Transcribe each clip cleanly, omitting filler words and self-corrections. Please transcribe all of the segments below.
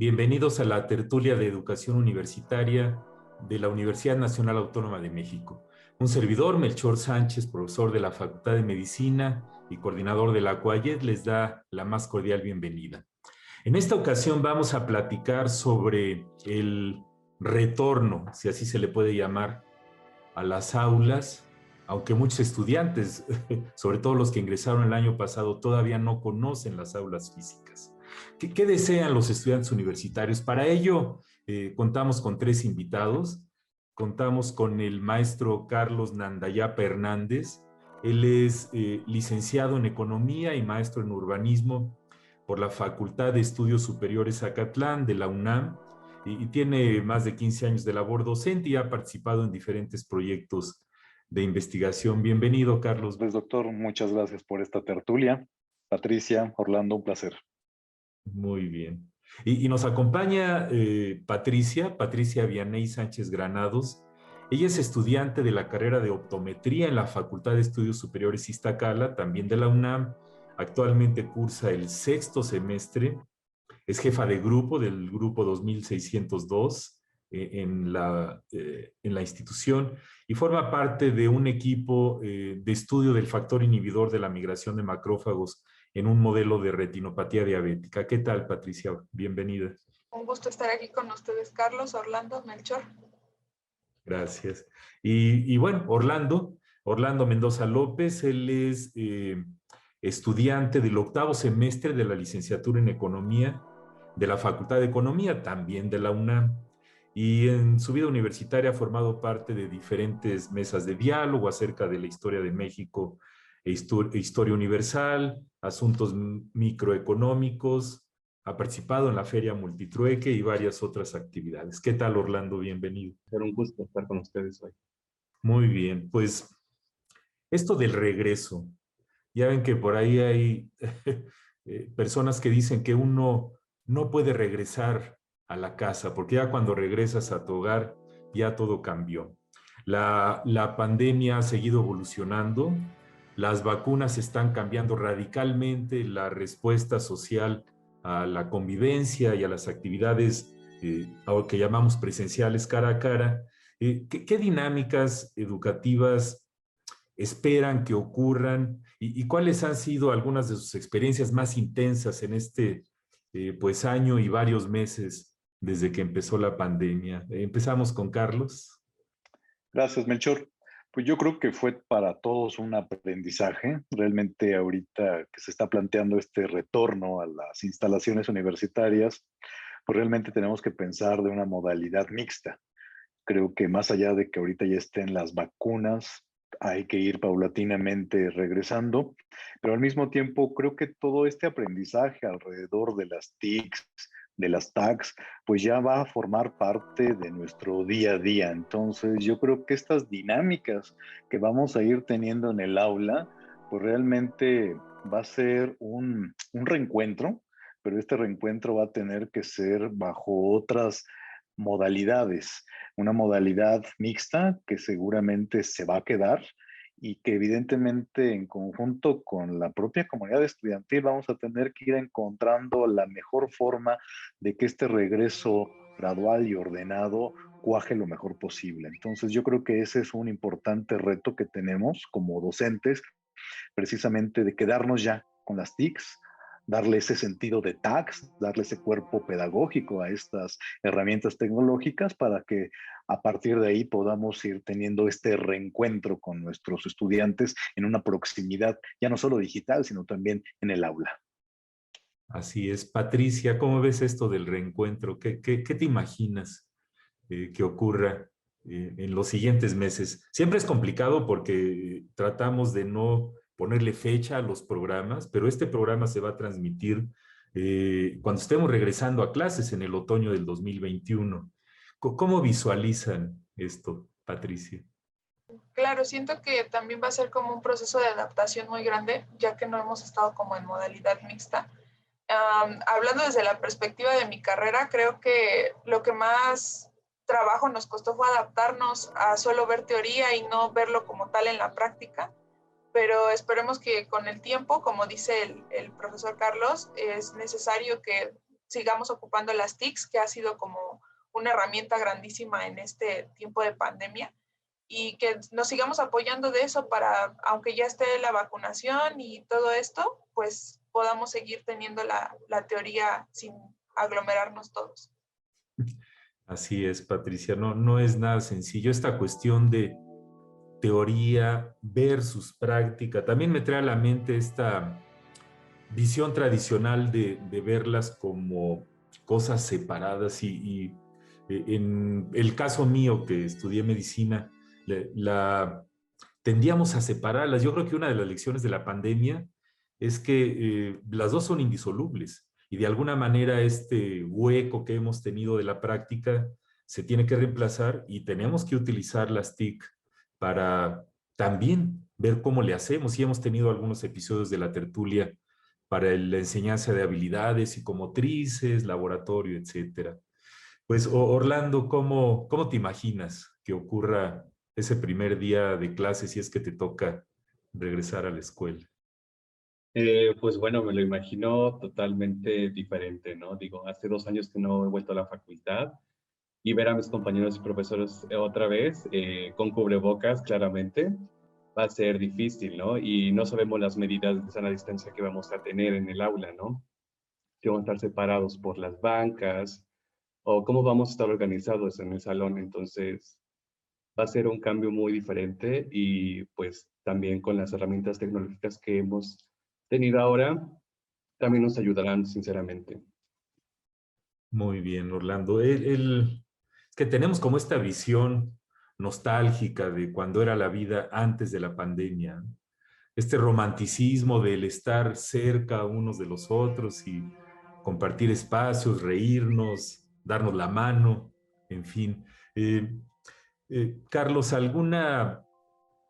Bienvenidos a la tertulia de educación universitaria de la Universidad Nacional Autónoma de México. Un servidor, Melchor Sánchez, profesor de la Facultad de Medicina y coordinador de la COAYED, les da la más cordial bienvenida. En esta ocasión vamos a platicar sobre el retorno, si así se le puede llamar, a las aulas, aunque muchos estudiantes, sobre todo los que ingresaron el año pasado, todavía no conocen las aulas físicas. ¿Qué desean los estudiantes universitarios? Para ello, contamos con tres invitados. Contamos con el maestro Carlos Nandayapa Hernández. Él es licenciado en Economía y maestro en Urbanismo por la Facultad de Estudios Superiores Acatlán de la UNAM y tiene más de 15 años de labor docente y ha participado en diferentes proyectos de investigación. Bienvenido, Carlos. Pues, doctor, muchas gracias por esta tertulia. Patricia, Orlando, un placer. Muy bien. Y nos acompaña Patricia Vianey Sánchez Granados. Ella es estudiante de la carrera de optometría en la Facultad de Estudios Superiores Iztacala, también de la UNAM. Actualmente cursa el sexto semestre. Es jefa de grupo del grupo 2602 en la institución y forma parte de un equipo de estudio del factor inhibidor de la migración de macrófagos en un modelo de retinopatía diabética. ¿Qué tal, Patricia? Bienvenida. Un gusto estar aquí con ustedes, Carlos, Orlando, Melchor. Gracias. Y bueno, Orlando Mendoza López, él es estudiante del octavo semestre de la licenciatura en Economía de la Facultad de Economía, también de la UNAM. Y en su vida universitaria ha formado parte de diferentes mesas de diálogo acerca de la historia de México, historia universal, asuntos microeconómicos, ha participado en la Feria Multitrueque y varias otras actividades. ¿Qué tal, Orlando? Bienvenido. Era un gusto estar con ustedes hoy. Muy bien, pues esto del regreso, ya ven que por ahí hay personas que dicen que uno no puede regresar a la casa, porque ya cuando regresas a tu hogar, ya todo cambió. La pandemia ha seguido evolucionando, las vacunas están cambiando radicalmente la respuesta social a la convivencia y a las actividades que llamamos presenciales cara a cara. ¿Qué dinámicas educativas esperan que ocurran y cuáles han sido algunas de sus experiencias más intensas en este pues año y varios meses desde que empezó la pandemia? Empezamos con Carlos. Gracias, Melchor. Pues yo creo que fue para todos un aprendizaje. Realmente ahorita que se está planteando este retorno a las instalaciones universitarias, pues realmente tenemos que pensar de una modalidad mixta. Creo que más allá de que ahorita ya estén las vacunas, hay que ir paulatinamente regresando, pero al mismo tiempo creo que todo este aprendizaje alrededor de las TICs, de las tags, pues ya va a formar parte de nuestro día a día. Entonces yo creo que estas dinámicas que vamos a ir teniendo en el aula, pues realmente va a ser un reencuentro, pero este reencuentro va a tener que ser bajo otras modalidades, una modalidad mixta que seguramente se va a quedar y que evidentemente en conjunto con la propia comunidad estudiantil vamos a tener que ir encontrando la mejor forma de que este regreso gradual y ordenado cuaje lo mejor posible. Entonces yo creo que ese es un importante reto que tenemos como docentes, precisamente de quedarnos ya con las TICs, darle ese sentido de tags, darle ese cuerpo pedagógico a estas herramientas tecnológicas para que a partir de ahí podamos ir teniendo este reencuentro con nuestros estudiantes en una proximidad ya no solo digital, sino también en el aula. Así es. Patricia, ¿cómo ves esto del reencuentro? ¿Qué te imaginas que ocurra en los siguientes meses? Siempre es complicado porque tratamos de no ponerle fecha a los programas, pero este programa se va a transmitir cuando estemos regresando a clases en el otoño del 2021. ¿Cómo visualizan esto, Patricia? Claro, siento que también va a ser como un proceso de adaptación muy grande, ya que no hemos estado como en modalidad mixta. Hablando desde la perspectiva de mi carrera, creo que lo que más trabajo nos costó fue adaptarnos a solo ver teoría y no verlo como tal en la práctica. Pero esperemos que con el tiempo, como dice el profesor Carlos, es necesario que sigamos ocupando las TICs, que ha sido como una herramienta grandísima en este tiempo de pandemia, y que nos sigamos apoyando de eso para, aunque ya esté la vacunación y todo esto, pues podamos seguir teniendo la teoría sin aglomerarnos todos. Así es, Patricia, no es nada sencillo. Esta cuestión de teoría versus práctica también me trae a la mente esta visión tradicional de verlas como cosas separadas en el caso mío que estudié medicina, tendíamos a separarlas. Yo creo que una de las lecciones de la pandemia es que las dos son indisolubles y de alguna manera este hueco que hemos tenido de la práctica se tiene que reemplazar y tenemos que utilizar las TIC para también ver cómo le hacemos. Y hemos tenido algunos episodios de la tertulia para la enseñanza de habilidades psicomotrices, laboratorio, etcétera. Pues Orlando, ¿cómo te imaginas que ocurra ese primer día de clase si es que te toca regresar a la escuela? Pues bueno, me lo imagino totalmente diferente, ¿no? Digo, hace 2 años que no he vuelto a la facultad y ver a mis compañeros y profesores otra vez con cubrebocas, claramente, va a ser difícil, ¿no? Y no sabemos las medidas de sana distancia que vamos a tener en el aula, ¿no? Si vamos a estar separados por las bancas o cómo vamos a estar organizados en el salón. Entonces, va a ser un cambio muy diferente y pues también con las herramientas tecnológicas que hemos tenido ahora, también nos ayudarán sinceramente. Muy bien, Orlando. Es que tenemos como esta visión nostálgica de cuando era la vida antes de la pandemia, ¿no? Este romanticismo del estar cerca unos de los otros y compartir espacios, reírnos, darnos la mano, en fin. Eh, Carlos, ¿alguna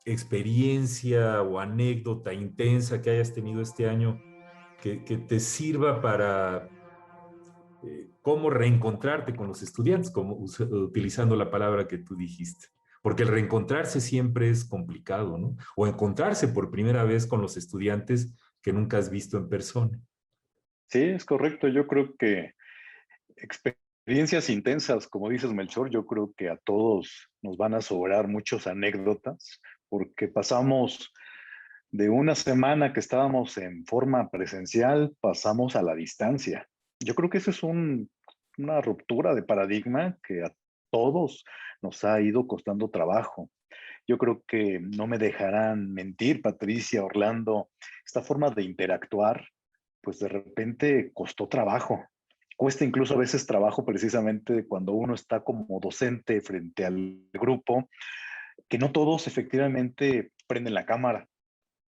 experiencia o anécdota intensa que hayas tenido este año que te sirva para cómo reencontrarte con los estudiantes, utilizando la palabra que tú dijiste? Porque el reencontrarse siempre es complicado, ¿no? O encontrarse por primera vez con los estudiantes que nunca has visto en persona. Sí, es correcto. Yo creo que experiencias intensas, como dices, Melchor, yo creo que a todos nos van a sobrar muchas anécdotas, porque pasamos de una semana que estábamos en forma presencial, pasamos a la distancia. Yo creo que eso es una ruptura de paradigma que a todos nos ha ido costando trabajo. Yo creo que no me dejarán mentir, Patricia, Orlando, esta forma de interactuar, pues de repente costó trabajo. Cuesta incluso a veces trabajo precisamente cuando uno está como docente frente al grupo, que no todos efectivamente prenden la cámara.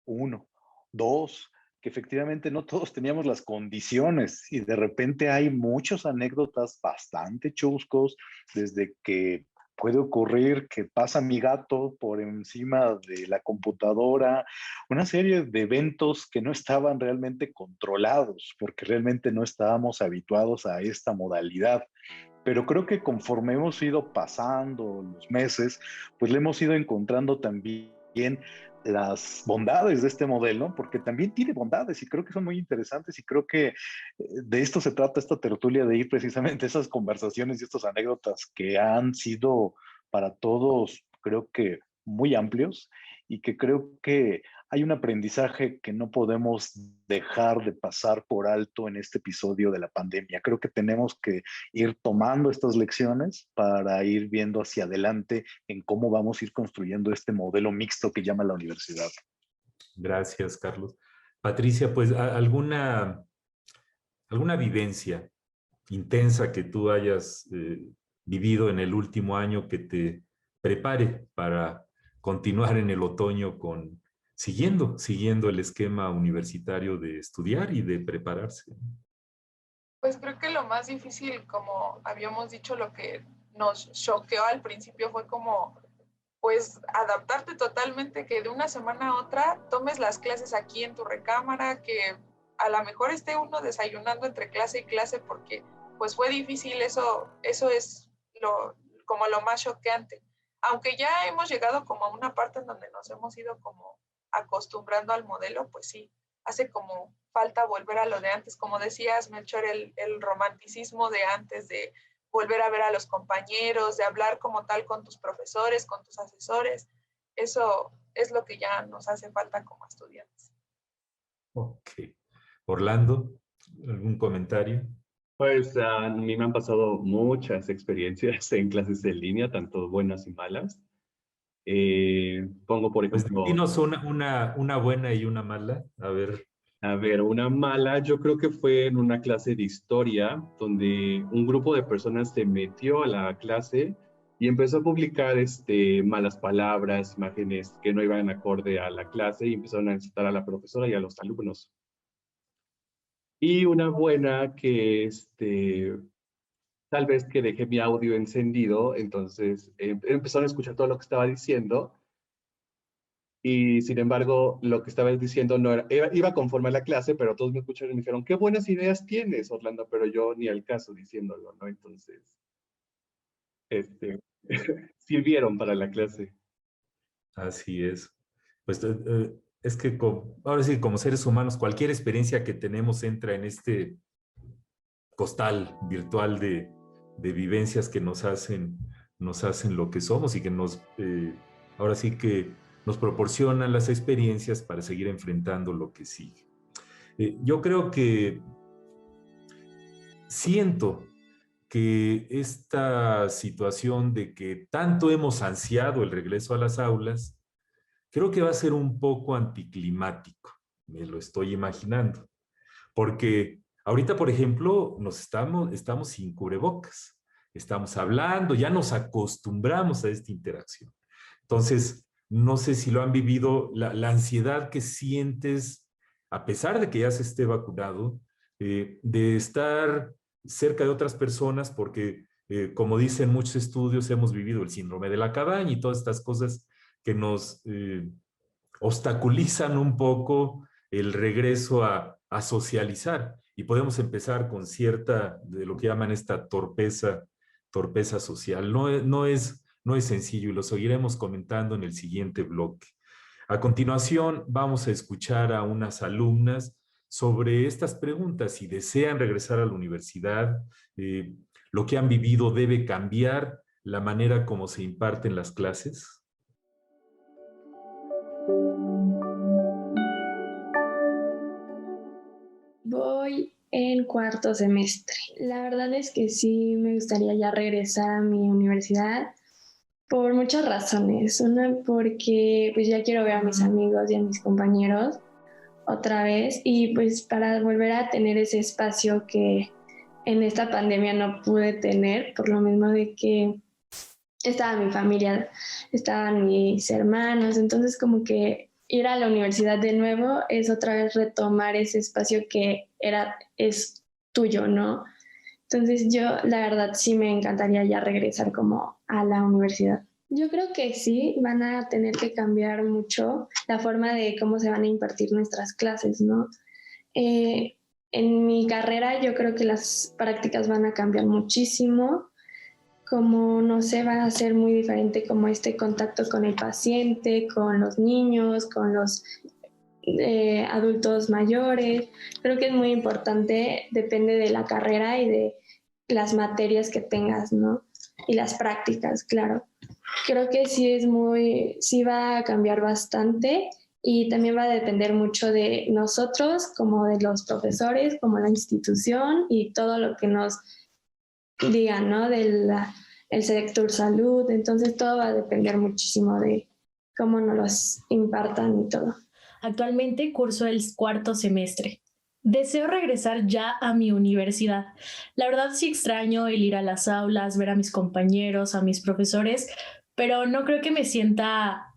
Uno. Dos, que efectivamente no todos teníamos las condiciones y de repente hay muchas anécdotas bastante chuscos, desde que puede ocurrir que pasa mi gato por encima de la computadora, una serie de eventos que no estaban realmente controlados, porque realmente no estábamos habituados a esta modalidad. Pero creo que conforme hemos ido pasando los meses, pues le hemos ido encontrando también las bondades de este modelo, porque también tiene bondades y creo que son muy interesantes y creo que de esto se trata esta tertulia, de ir precisamente a esas conversaciones y estas anécdotas que han sido para todos, creo que muy amplios y que creo que hay un aprendizaje que no podemos dejar de pasar por alto en este episodio de la pandemia. Creo que tenemos que ir tomando estas lecciones para ir viendo hacia adelante en cómo vamos a ir construyendo este modelo mixto que llama la universidad. Gracias, Carlos. Patricia, pues alguna vivencia intensa que tú hayas vivido en el último año que te prepare para continuar en el otoño siguiendo el esquema universitario de estudiar y de prepararse. Pues creo que lo más difícil, como habíamos dicho, lo que nos choqueó al principio fue como, pues, adaptarte totalmente, que de una semana a otra tomes las clases aquí en tu recámara, que a lo mejor esté uno desayunando entre clase y clase, porque pues fue difícil, eso es como lo más choqueante. Aunque ya hemos llegado como a una parte en donde nos hemos ido como acostumbrando al modelo, pues sí, hace como falta volver a lo de antes, como decías, Melchor, el romanticismo de antes, de volver a ver a los compañeros, de hablar como tal con tus profesores, con tus asesores. Eso es lo que ya nos hace falta como estudiantes. Ok. Orlando, ¿algún comentario? Pues a mí me han pasado muchas experiencias en clases en línea, tanto buenas y malas. Pongo, por Pues ejemplo, dinos una buena y una mala. A ver. a ver, una mala, yo creo que fue en una clase de historia, donde un grupo de personas se metió a la clase y empezó a publicar malas palabras, imágenes que no iban acorde a la clase y empezaron a insultar a la profesora y a los alumnos. Y una buena que tal vez que dejé mi audio encendido, entonces empezaron a escuchar todo lo que estaba diciendo y sin embargo lo que estaba diciendo no iba conforme a la clase, pero todos me escucharon y me dijeron, qué buenas ideas tienes, Orlando, pero yo ni al caso diciéndolo, ¿no? Entonces, sirvieron para la clase. Así es. Pues es que ahora sí, como seres humanos, cualquier experiencia que tenemos entra en este costal virtual de vivencias que nos hacen lo que somos y que ahora sí que nos proporcionan las experiencias para seguir enfrentando lo que sigue. Yo creo que siento que esta situación de que tanto hemos ansiado el regreso a las aulas, creo que va a ser un poco anticlimático, me lo estoy imaginando, porque ahorita, por ejemplo, estamos sin cubrebocas, estamos hablando, ya nos acostumbramos a esta interacción. Entonces, no sé si lo han vivido, la ansiedad que sientes, a pesar de que ya se esté vacunado, de estar cerca de otras personas, porque como dicen muchos estudios, hemos vivido el síndrome de la cabaña y todas estas cosas que nos obstaculizan un poco el regreso a socializar. Y podemos empezar con cierta, de lo que llaman esta torpeza social. No es sencillo y lo seguiremos comentando en el siguiente bloque. A continuación, vamos a escuchar a unas alumnas sobre estas preguntas. Si desean regresar a la universidad, lo que han vivido debe cambiar la manera como se imparten las clases. Voy en cuarto semestre. La verdad es que sí me gustaría ya regresar a mi universidad por muchas razones. Una, porque pues ya quiero ver a mis amigos y a mis compañeros otra vez y pues para volver a tener ese espacio que en esta pandemia no pude tener, por lo mismo de que estaba mi familia, estaban mis hermanos, entonces como que ir a la universidad de nuevo es otra vez retomar ese espacio que es tuyo, ¿no? Entonces yo la verdad sí me encantaría ya regresar como a la universidad. Yo creo que sí, van a tener que cambiar mucho la forma de cómo se van a impartir nuestras clases, ¿no? En mi carrera yo creo que las prácticas van a cambiar muchísimo, como no sé, va a ser muy diferente como este contacto con el paciente, con los niños, con los adultos mayores. Creo que es muy importante, depende de la carrera y de las materias que tengas, ¿no? Y las prácticas, claro. Creo que sí va a cambiar bastante y también va a depender mucho de nosotros, como de los profesores, como la institución y todo lo que nos digan, ¿no? El sector salud. Entonces todo va a depender muchísimo de cómo nos los impartan y todo. Actualmente curso el cuarto semestre. Deseo regresar ya a mi universidad. La verdad sí extraño el ir a las aulas, ver a mis compañeros, a mis profesores, pero no creo que me sienta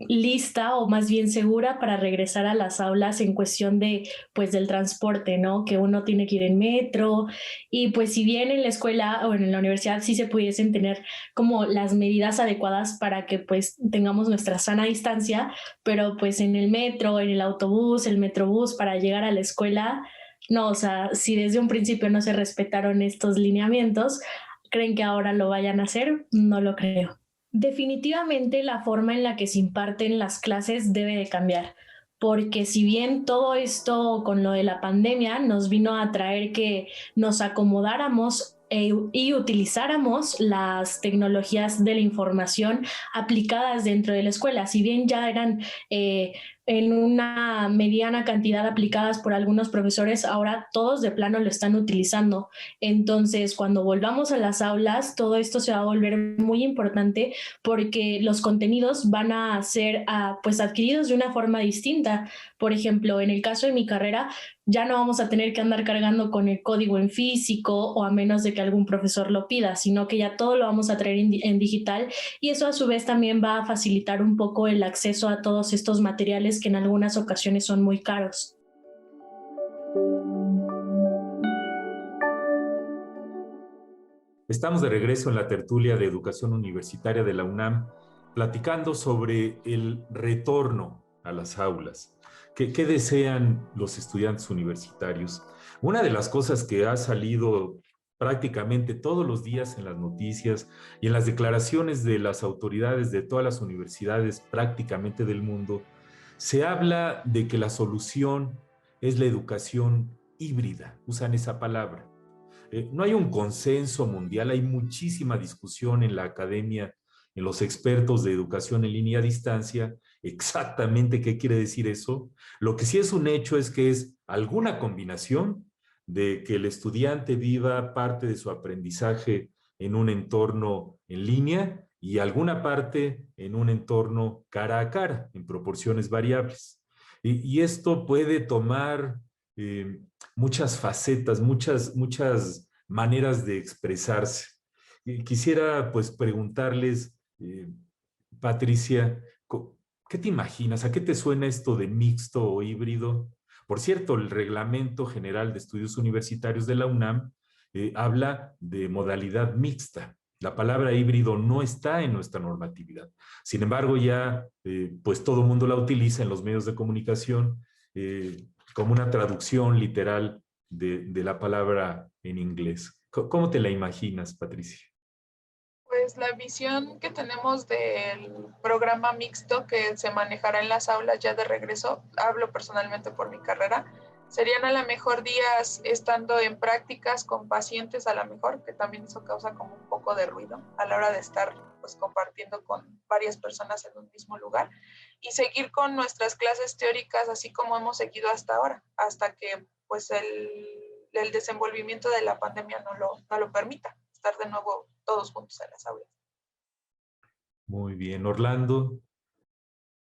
lista o más bien segura para regresar a las aulas en cuestión de, pues, del transporte, ¿no? Que uno tiene que ir en metro y pues si bien en la escuela o en la universidad sí se pudiesen tener como las medidas adecuadas para que pues tengamos nuestra sana distancia, pero pues en el metro, en el autobús, el metrobús para llegar a la escuela, no, o sea, si desde un principio no se respetaron estos lineamientos, ¿creen que ahora lo vayan a hacer? No lo creo. Definitivamente la forma en la que se imparten las clases debe de cambiar, porque si bien todo esto con lo de la pandemia nos vino a traer que nos acomodáramos y utilizáramos las tecnologías de la información aplicadas dentro de la escuela, si bien ya eran en una mediana cantidad aplicadas por algunos profesores, ahora todos de plano lo están utilizando. Entonces, cuando volvamos a las aulas, todo esto se va a volver muy importante porque los contenidos van a ser pues adquiridos de una forma distinta. Por ejemplo, en el caso de mi carrera, ya no vamos a tener que andar cargando con el código en físico o a menos de que algún profesor lo pida, sino que ya todo lo vamos a traer en digital, y eso a su vez también va a facilitar un poco el acceso a todos estos materiales que en algunas ocasiones son muy caros. Estamos de regreso en la tertulia de educación universitaria de la UNAM, platicando sobre el retorno a las aulas. ¿Qué desean los estudiantes universitarios? Una de las cosas que ha salido prácticamente todos los días en las noticias y en las declaraciones de las autoridades de todas las universidades prácticamente del mundo, se habla de que la solución es la educación híbrida, usan esa palabra. No hay un consenso mundial, hay muchísima discusión en la academia, en los expertos de educación en línea a distancia, exactamente qué quiere decir eso. Lo que sí es un hecho es que es alguna combinación de que el estudiante viva parte de su aprendizaje en un entorno en línea y alguna parte en un entorno cara a cara, en proporciones variables. Y esto puede tomar muchas facetas, muchas maneras de expresarse. Quisiera pues preguntarles, Patricia, ¿qué te imaginas? ¿A qué te suena esto de mixto o híbrido? Por cierto, el Reglamento General de Estudios Universitarios de la UNAM habla de modalidad mixta. La palabra híbrido no está en nuestra normatividad. Sin embargo, ya pues todo el mundo la utiliza en los medios de comunicación como una traducción literal de la palabra en inglés. ¿Cómo te la imaginas, Patricia? Pues la visión que tenemos del programa mixto que se manejará en las aulas ya de regreso, hablo personalmente por mi carrera, serían a lo mejor días estando en prácticas con pacientes, a lo mejor, que también eso causa como un poco de ruido a la hora de estar pues compartiendo con varias personas en un mismo lugar, y seguir con nuestras clases teóricas así como hemos seguido hasta ahora, hasta que pues el desenvolvimiento de la pandemia no lo permita, estar de nuevo todos juntos en las aulas. Muy bien, Orlando.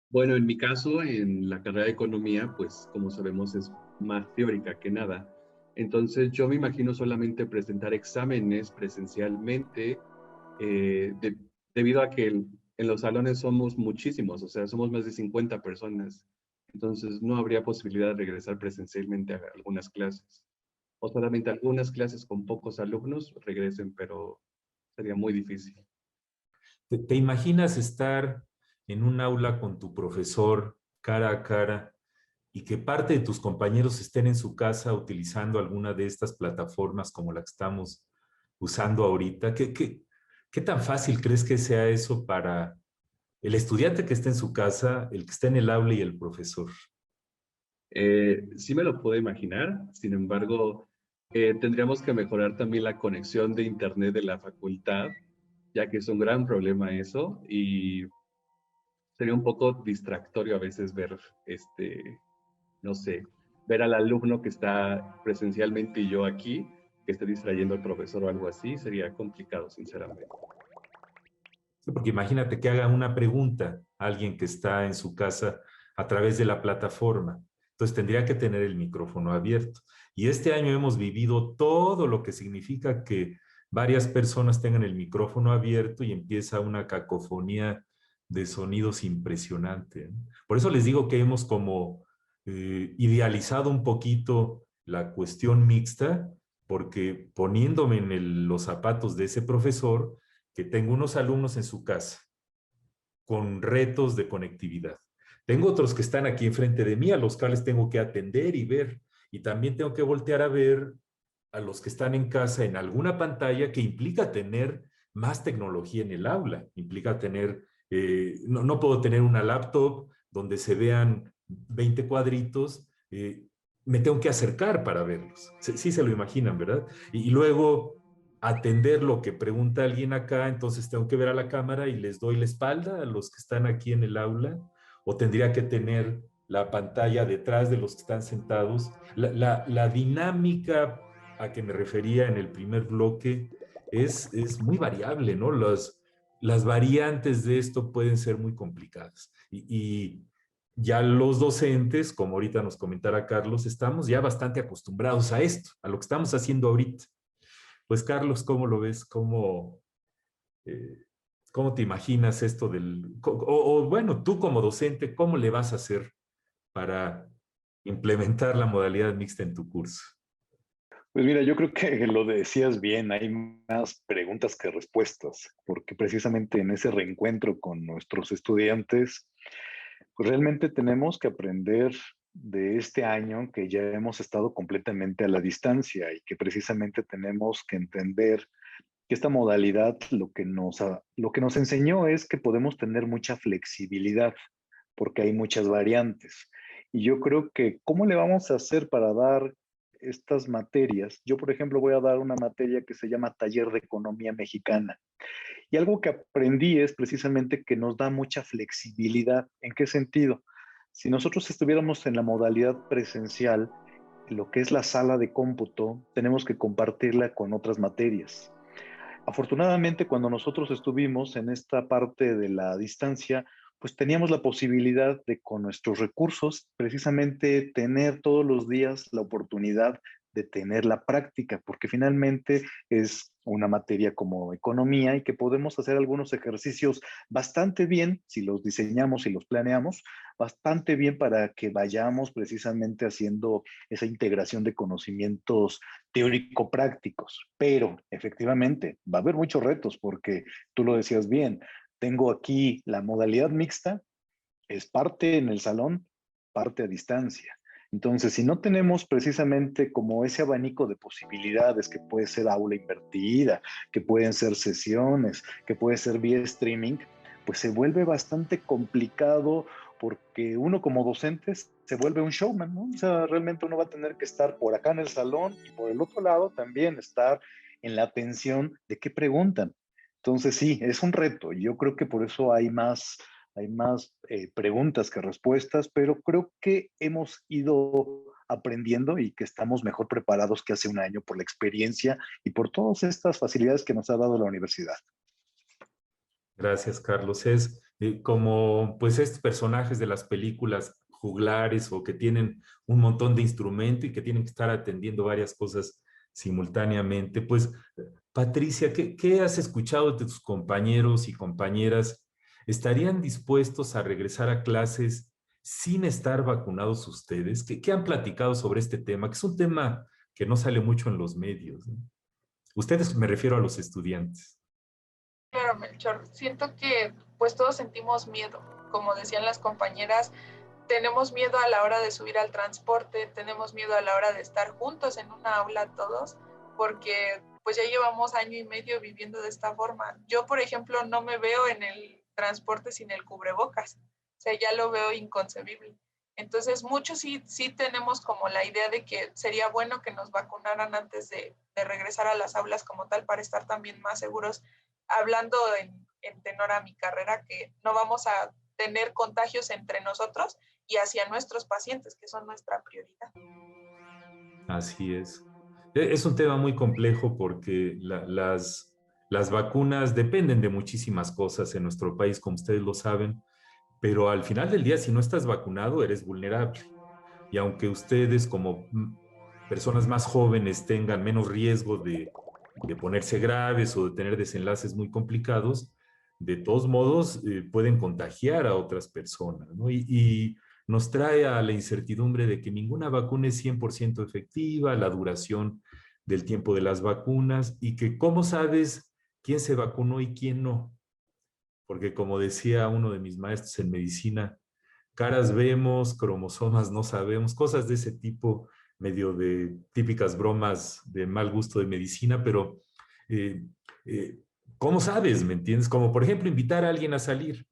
Bueno, en mi caso, en la carrera de economía, pues como sabemos es más teórica que nada. Entonces yo me imagino solamente presentar exámenes presencialmente debido a que en los salones somos muchísimos, o sea, somos más de 50 personas. Entonces no habría posibilidad de regresar presencialmente a algunas clases. O solamente algunas clases con pocos alumnos regresen, pero sería muy difícil. ¿Te imaginas estar en un aula con tu profesor cara a cara y que parte de tus compañeros estén en su casa utilizando alguna de estas plataformas como la que estamos usando ahorita? ¿Qué tan fácil crees que sea eso para el estudiante que está en su casa, el que está en el aula y el profesor? Sí me lo puedo imaginar, sin embargo, tendríamos que mejorar también la conexión de internet de la facultad, ya que es un gran problema eso, y sería un poco distractorio a veces ver, no sé, ver al alumno que está presencialmente y yo aquí, que esté distrayendo al profesor o algo así, sería complicado, sinceramente. Sí, porque imagínate que haga una pregunta a alguien que está en su casa a través de la plataforma. Entonces tendría que tener el micrófono abierto. Y este año hemos vivido todo lo que significa que varias personas tengan el micrófono abierto y empieza una cacofonía de sonidos impresionante, ¿no? Por eso les digo que hemos como idealizado un poquito la cuestión mixta, porque poniéndome en los zapatos de ese profesor, que tengo unos alumnos en su casa con retos de conectividad. Tengo otros que están aquí enfrente de mí, a los cuales tengo que atender y ver. Y también tengo que voltear a ver a los que están en casa en alguna pantalla, que implica tener más tecnología en el aula. Implica tener, no puedo tener una laptop donde se vean 20 cuadritos, me tengo que acercar para verlos. Sí se lo imaginan, ¿verdad? Y luego atender lo que pregunta alguien acá, entonces tengo que ver a la cámara y les doy la espalda a los que están aquí en el aula, o tendría que tener la pantalla detrás de los que están sentados. La dinámica a que me refería en el primer bloque es muy variable, ¿no? Las variantes de esto pueden ser muy complicadas. Y ya los docentes, como ahorita nos comentara Carlos, estamos ya bastante acostumbrados a esto, a lo que estamos haciendo ahorita. Pues Carlos, ¿cómo lo ves? Eh, ¿Cómo te imaginas esto bueno, tú como docente, ¿cómo le vas a hacer para implementar la modalidad mixta en tu curso? Pues mira, yo creo que lo decías bien, hay más preguntas que respuestas, porque precisamente en ese reencuentro con nuestros estudiantes, pues realmente tenemos que aprender de este año que ya hemos estado completamente a la distancia y que precisamente tenemos que entender que esta modalidad lo que nos enseñó es que podemos tener mucha flexibilidad porque hay muchas variantes. Y yo creo que, ¿cómo le vamos a hacer para dar estas materias? Yo, por ejemplo, voy a dar una materia que se llama Taller de Economía Mexicana. Y algo que aprendí es precisamente que nos da mucha flexibilidad. ¿En qué sentido? Si nosotros estuviéramos en la modalidad presencial, en lo que es la sala de cómputo, tenemos que compartirla con otras materias. Afortunadamente, cuando nosotros estuvimos en esta parte de la distancia, pues teníamos la posibilidad de, con nuestros recursos, precisamente tener todos los días la oportunidad de tener la práctica, porque finalmente es una materia como economía y que podemos hacer algunos ejercicios bastante bien, si los diseñamos y los planeamos, bastante bien para que vayamos precisamente haciendo esa integración de conocimientos teórico-prácticos. Pero efectivamente va a haber muchos retos porque tú lo decías bien, tengo aquí la modalidad mixta, es parte en el salón, parte a distancia. Entonces, si no tenemos precisamente como ese abanico de posibilidades que puede ser aula invertida, que pueden ser sesiones, que puede ser vía streaming, pues se vuelve bastante complicado porque uno como docente se vuelve un showman, ¿no? O sea, realmente uno va a tener que estar por acá en el salón y por el otro lado también estar en la atención de qué preguntan. Entonces, sí, es un reto. Yo creo que por eso hay más preguntas que respuestas, pero creo que hemos ido aprendiendo y que estamos mejor preparados que hace un año por la experiencia y por todas estas facilidades que nos ha dado la universidad. Gracias, Carlos. Es como pues estos personajes de las películas juglares o que tienen un montón de instrumento y que tienen que estar atendiendo varias cosas simultáneamente. Pues, Patricia, ¿qué has escuchado de tus compañeros y compañeras? ¿Estarían dispuestos a regresar a clases sin estar vacunados ustedes? ¿Qué han platicado sobre este tema? Que es un tema que no sale mucho en los medios, ¿no? Ustedes, me refiero a los estudiantes. Claro, Melchor. Siento que pues todos sentimos miedo. Como decían las compañeras, tenemos miedo a la hora de subir al transporte, tenemos miedo a la hora de estar juntos en una aula todos, porque pues ya llevamos año y medio viviendo de esta forma. Yo, por ejemplo, no me veo en el transporte sin el cubrebocas. O sea, ya lo veo inconcebible. Entonces, muchos sí tenemos como la idea de que sería bueno que nos vacunaran antes de regresar a las aulas como tal para estar también más seguros, hablando en tenor a mi carrera, que no vamos a tener contagios entre nosotros y hacia nuestros pacientes, que son nuestra prioridad. Así es. Es un tema muy complejo porque las vacunas dependen de muchísimas cosas en nuestro país, como ustedes lo saben, pero al final del día, si no estás vacunado, eres vulnerable. Y aunque ustedes como personas más jóvenes tengan menos riesgo de ponerse graves o de tener desenlaces muy complicados, de todos modos pueden contagiar a otras personas, ¿no? Y nos trae a la incertidumbre de que ninguna vacuna es 100% efectiva, la duración del tiempo de las vacunas y que cómo sabes quién se vacunó y quién no. Porque como decía uno de mis maestros en medicina, caras vemos, cromosomas no sabemos, cosas de ese tipo, medio de típicas bromas de mal gusto de medicina, pero eh, ¿cómo sabes? ¿Me entiendes? Como por ejemplo invitar a alguien a salir.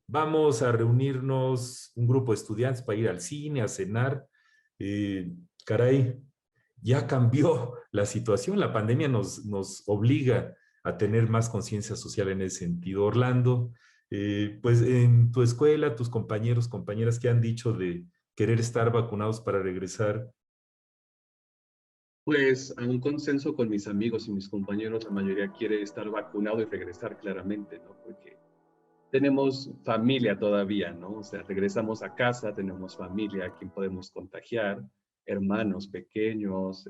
vamos a reunirnos un grupo de estudiantes para ir al cine, a cenar. Caray, ya cambió la situación, la pandemia nos obliga a tener más conciencia social en ese sentido. Orlando, pues en tu escuela, tus compañeros, compañeras que han dicho de querer estar vacunados para regresar. Pues a un consenso con mis amigos y mis compañeros, la mayoría quiere estar vacunado y regresar claramente, ¿no? Porque tenemos familia todavía, ¿no? O sea, regresamos a casa, tenemos familia a quien podemos contagiar, hermanos pequeños,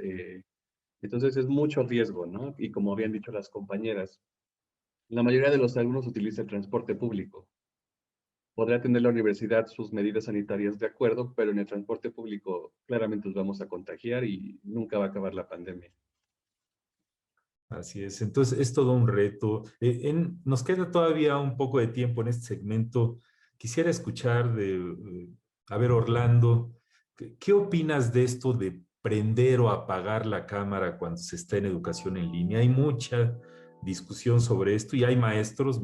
entonces es mucho riesgo, ¿no? Y como habían dicho las compañeras, la mayoría de los alumnos utiliza el transporte público. Podrá tener la universidad sus medidas sanitarias de acuerdo, pero en el transporte público claramente nos vamos a contagiar y nunca va a acabar la pandemia. Así es, entonces es todo un reto. Nos queda todavía un poco de tiempo en este segmento. Quisiera escuchar a ver, Orlando, ¿qué opinas de esto de prender o apagar la cámara cuando se está en educación en línea? Hay mucha discusión sobre esto y hay maestros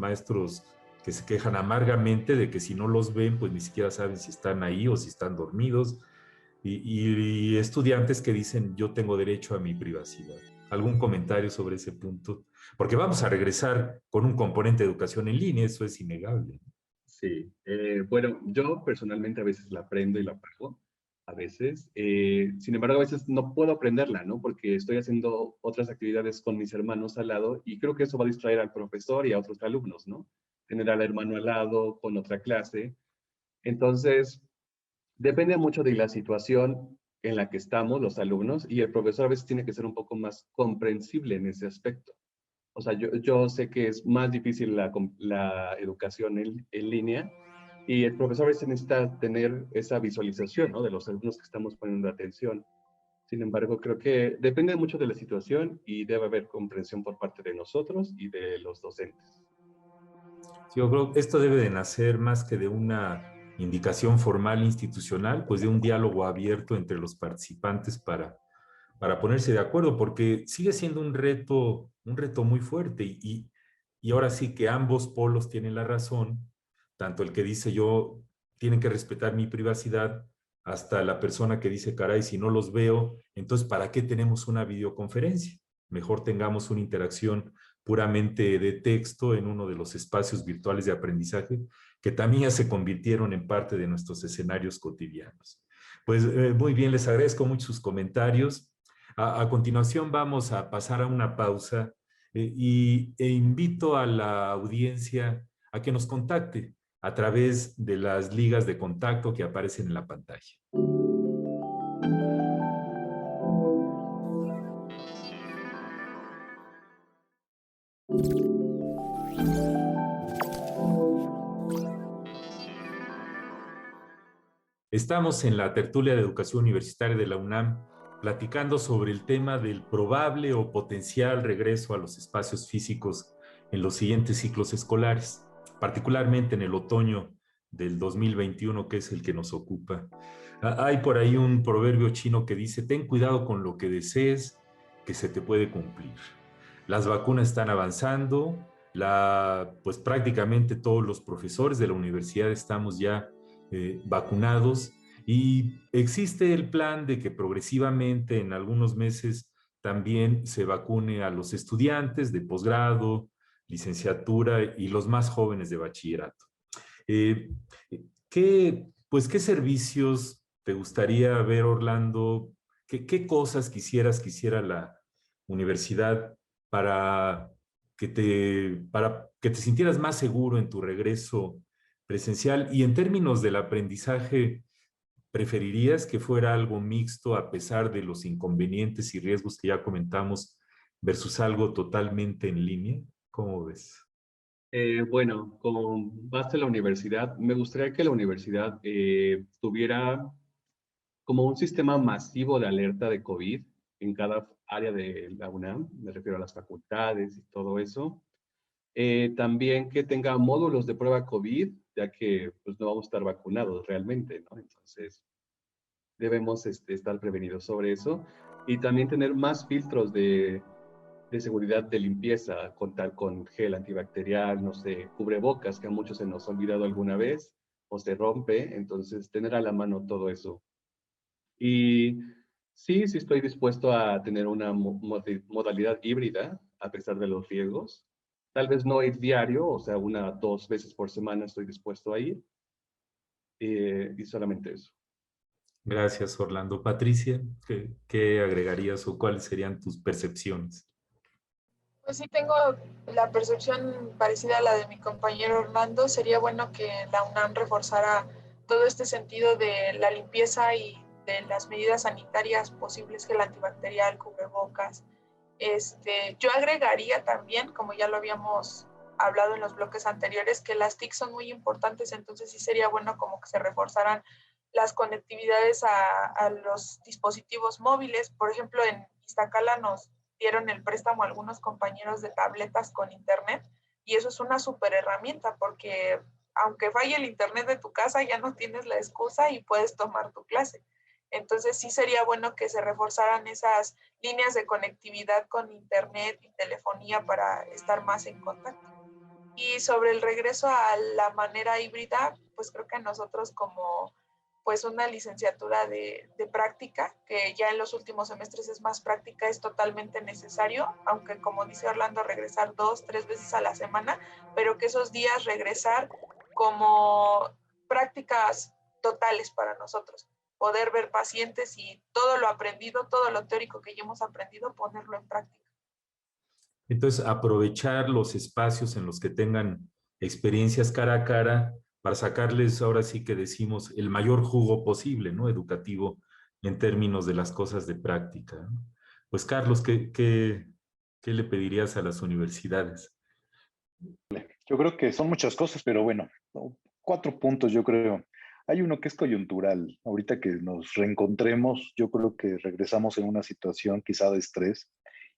que se quejan amargamente de que si no los ven, pues ni siquiera saben si están ahí o si están dormidos. Y estudiantes que dicen, yo tengo derecho a mi privacidad. ¿Algún comentario sobre ese punto? Porque vamos a regresar con un componente de educación en línea, eso es innegable. Sí, bueno, yo personalmente a veces la prendo y la apago, a veces. Sin embargo, a veces no puedo prenderla, ¿no? Porque estoy haciendo otras actividades con mis hermanos al lado y creo que eso va a distraer al profesor y a otros alumnos, ¿no? Tener al hermano al lado con otra clase. Entonces, depende mucho de la situación en la que estamos los alumnos y el profesor a veces tiene que ser un poco más comprensible en ese aspecto. O sea, yo sé que es más difícil la educación en línea y el profesor a veces necesita tener esa visualización, ¿no? De los alumnos que estamos poniendo atención. Sin embargo, creo que depende mucho de la situación y debe haber comprensión por parte de nosotros y de los docentes. Yo creo que esto debe de nacer más que de una indicación formal institucional, pues de un diálogo abierto entre los participantes para ponerse de acuerdo, porque sigue siendo un reto muy fuerte y ahora sí que ambos polos tienen la razón, tanto el que dice yo tienen que respetar mi privacidad, hasta la persona que dice, caray, si no los veo, entonces ¿para qué tenemos una videoconferencia? Mejor tengamos una interacción puramente de texto en uno de los espacios virtuales de aprendizaje que también ya se convirtieron en parte de nuestros escenarios cotidianos. Pues muy bien, les agradezco mucho sus comentarios. A continuación vamos a pasar a una pausa e invito a la audiencia a que nos contacte a través de las ligas de contacto que aparecen en la pantalla. Estamos en la tertulia de educación universitaria de la UNAM platicando sobre el tema del probable o potencial regreso a los espacios físicos en los siguientes ciclos escolares, particularmente en el otoño del 2021, que es el que nos ocupa. Hay por ahí un proverbio chino que dice, ten cuidado con lo que desees, que se te puede cumplir. Las vacunas están avanzando, pues prácticamente todos los profesores de la universidad estamos ya vacunados y existe el plan de que progresivamente en algunos meses también se vacune a los estudiantes de posgrado, licenciatura y los más jóvenes de bachillerato. Eh, ¿qué servicios te gustaría ver, Orlando? ¿Qué cosas quisiera la universidad para para que te sintieras más seguro en tu regreso presencial? Y en términos del aprendizaje, ¿preferirías que fuera algo mixto a pesar de los inconvenientes y riesgos que ya comentamos versus algo totalmente en línea? ¿Cómo ves? Bueno, con base en la universidad, me gustaría que la universidad tuviera como un sistema masivo de alerta de COVID en cada área de la UNAM, me refiero a las facultades y todo eso. También que tenga módulos de prueba COVID, ya que pues, no vamos a estar vacunados realmente, ¿no? Entonces, debemos estar prevenidos sobre eso. Y también tener más filtros de de seguridad de limpieza, contar con gel antibacterial, no sé, cubrebocas, que a muchos se nos ha olvidado alguna vez o se rompe, entonces tener a la mano todo eso. Y sí, sí estoy dispuesto a tener una modalidad híbrida, a pesar de los riesgos. Tal vez no ir diario, o sea, 1 o 2 veces por semana estoy dispuesto a ir, y solamente eso. Gracias, Orlando. Patricia, ¿qué agregarías o cuáles serían tus percepciones? Pues sí, tengo la percepción parecida a la de mi compañero Orlando. Sería bueno que la UNAM reforzara todo este sentido de la limpieza y de las medidas sanitarias posibles, gel antibacterial, cubrebocas. Yo agregaría también, como ya lo habíamos hablado en los bloques anteriores, que las TIC son muy importantes, entonces sí sería bueno como que se reforzaran las conectividades a los dispositivos móviles. Por ejemplo, en Iztacala nos dieron el préstamo a algunos compañeros de tabletas con internet y eso es una súper herramienta porque aunque falle el internet de tu casa ya no tienes la excusa y puedes tomar tu clase. Entonces sí sería bueno que se reforzaran esas líneas de conectividad con internet y telefonía para estar más en contacto. Y sobre el regreso a la manera híbrida, pues creo que nosotros como pues una licenciatura de práctica, que ya en los últimos semestres es más práctica, es totalmente necesario, aunque como dice Orlando, regresar 2, 3 veces a la semana, pero que esos días regresar como prácticas totales para nosotros, poder ver pacientes y todo lo aprendido, todo lo teórico que ya hemos aprendido, ponerlo en práctica. Entonces, aprovechar los espacios en los que tengan experiencias cara a cara para sacarles, ahora sí que decimos, el mayor jugo posible, ¿no? Educativo en términos de las cosas de práctica, ¿no? Pues, Carlos, ¿qué le pedirías a las universidades? Yo creo que son muchas cosas, pero bueno, 4 puntos yo creo. Hay uno que es coyuntural. Ahorita que nos reencontremos, yo creo que regresamos en una situación quizá de estrés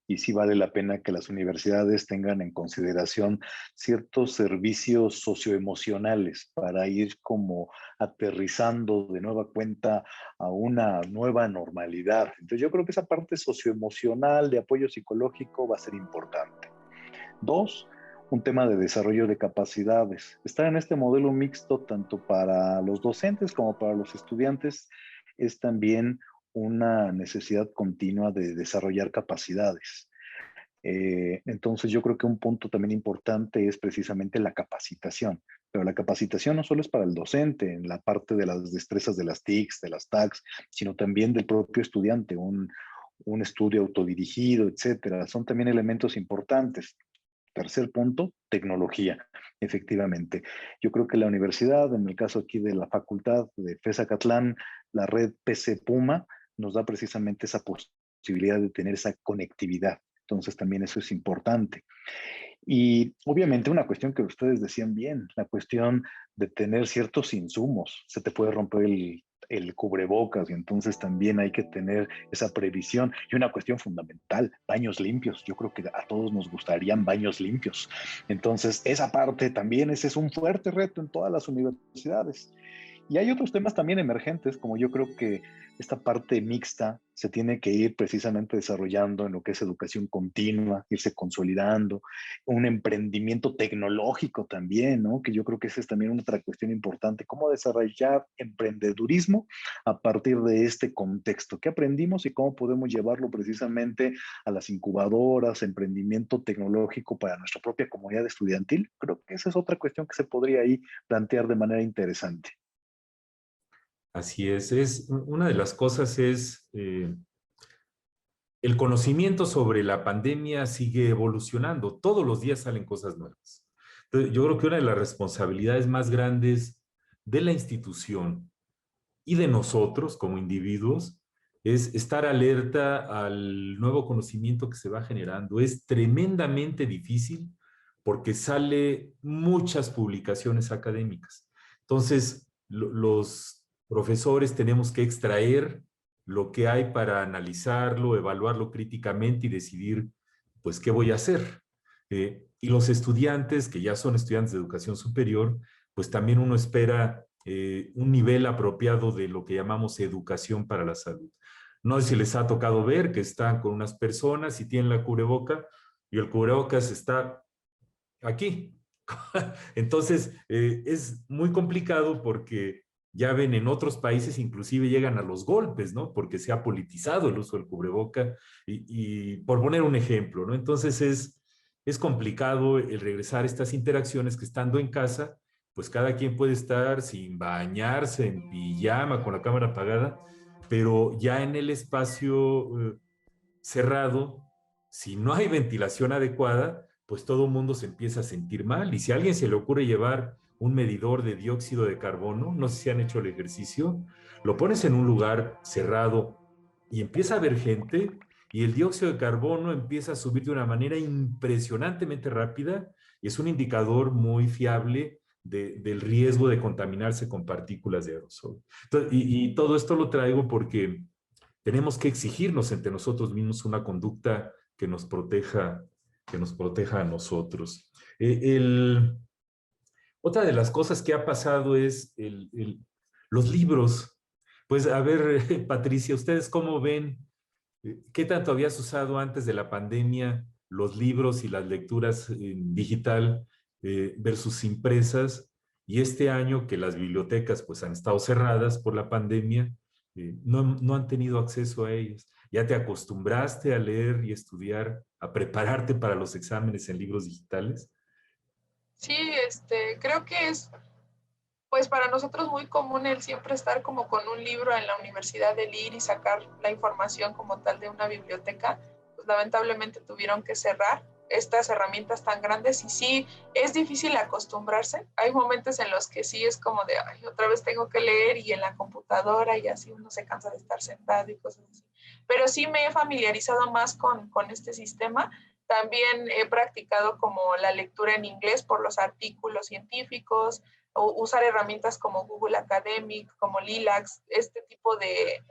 y sí vale la pena que las universidades tengan en consideración ciertos servicios socioemocionales para ir como aterrizando de nueva cuenta a una nueva normalidad. Entonces yo creo que esa parte socioemocional de apoyo psicológico va a ser importante. Dos, un tema de desarrollo de capacidades. Estar en este modelo mixto tanto para los docentes como para los estudiantes es también una necesidad continua de desarrollar capacidades. Entonces yo creo que un punto también importante es precisamente la capacitación, pero la capacitación no solo es para el docente en la parte de las destrezas de las TICs, de las TACs, sino también del propio estudiante, un estudio autodirigido, etcétera. Son también elementos importantes. Tercer punto, tecnología, efectivamente. Yo creo que la universidad, en el caso aquí de la facultad de FES Catlán, la red PC Puma, nos da precisamente esa posibilidad de tener esa conectividad. Entonces también eso es importante. Y obviamente una cuestión que ustedes decían bien, la cuestión de tener ciertos insumos. Se te puede romper el cubrebocas y entonces también hay que tener esa previsión. Y una cuestión fundamental, baños limpios. Yo creo que a todos nos gustarían baños limpios. Entonces esa parte también ese es un fuerte reto en todas las universidades. Y hay otros temas también emergentes, como yo creo que esta parte mixta se tiene que ir precisamente desarrollando en lo que es educación continua, irse consolidando, un emprendimiento tecnológico también, ¿no? Que yo creo que esa es también otra cuestión importante, cómo desarrollar emprendedurismo a partir de este contexto, qué aprendimos y cómo podemos llevarlo precisamente a las incubadoras, emprendimiento tecnológico para nuestra propia comunidad estudiantil. Creo que esa es otra cuestión que se podría ahí plantear de manera interesante. Así es una de las cosas es el conocimiento sobre la pandemia sigue evolucionando. Todos los días salen cosas nuevas. Entonces, yo creo que una de las responsabilidades más grandes de la institución y de nosotros como individuos es estar alerta al nuevo conocimiento que se va generando. Es tremendamente difícil porque sale muchas publicaciones académicas. Entonces, los profesores tenemos que extraer lo que hay para analizarlo, evaluarlo críticamente y decidir, pues, qué voy a hacer. Y los estudiantes, que ya son estudiantes de educación superior, pues también uno espera un nivel apropiado de lo que llamamos educación para la salud. No sé si les ha tocado ver que están con unas personas y tienen la cubreboca, y el cubrebocas está aquí. Entonces, es muy complicado porque ya ven en otros países inclusive llegan a los golpes, ¿no? Porque se ha politizado el uso del cubreboca y por poner un ejemplo, ¿no? Entonces es complicado el regresar a estas interacciones que estando en casa, pues cada quien puede estar sin bañarse, en pijama, con la cámara apagada, pero ya en el espacio cerrado, si no hay ventilación adecuada, pues todo el mundo se empieza a sentir mal. Y si a alguien se le ocurre llevar un medidor de dióxido de carbono, no sé si han hecho el ejercicio, lo pones en un lugar cerrado y empieza a haber gente y el dióxido de carbono empieza a subir de una manera impresionantemente rápida y es un indicador muy fiable del riesgo de contaminarse con partículas de aerosol. Entonces, y todo esto lo traigo porque tenemos que exigirnos entre nosotros mismos una conducta que nos proteja a nosotros. Otra de las cosas que ha pasado es los libros. Pues a ver, Patricia, ¿ustedes cómo ven? ¿Qué tanto habías usado antes de la pandemia los libros y las lecturas en digital versus impresas? Y este año que las bibliotecas pues han estado cerradas por la pandemia, no han tenido acceso a ellas. ¿Ya te acostumbraste a leer y estudiar, a prepararte para los exámenes en libros digitales? Sí, creo que es, pues para nosotros muy común el siempre estar como con un libro en la universidad, del ir y sacar la información como tal de una biblioteca. Pues lamentablemente tuvieron que cerrar estas herramientas tan grandes y sí, es difícil acostumbrarse. Hay momentos en los que sí es como de, ay, otra vez tengo que leer y en la computadora y así uno se cansa de estar sentado y cosas así. Pero sí me he familiarizado más con este sistema. También he practicado como la lectura en inglés por los artículos científicos, o usar herramientas como Google Academic, como Lilacs, este tipo de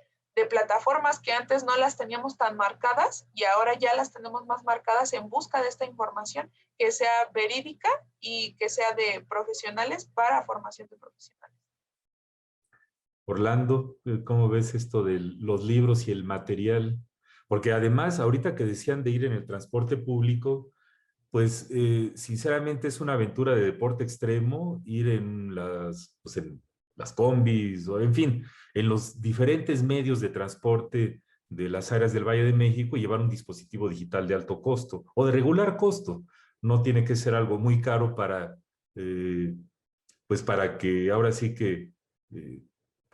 plataformas que antes no las teníamos tan marcadas y ahora ya las tenemos más marcadas en busca de esta información que sea verídica y que sea de profesionales para formación de profesionales. Orlando, ¿cómo ves esto de los libros y el material? Porque además, ahorita que decían de ir en el transporte público, pues sinceramente es una aventura de deporte extremo ir pues, en las combis o en fin, en los diferentes medios de transporte de las áreas del Valle de México y llevar un dispositivo digital de alto costo o de regular costo. No tiene que ser algo muy caro eh, pues para que ahora sí que eh,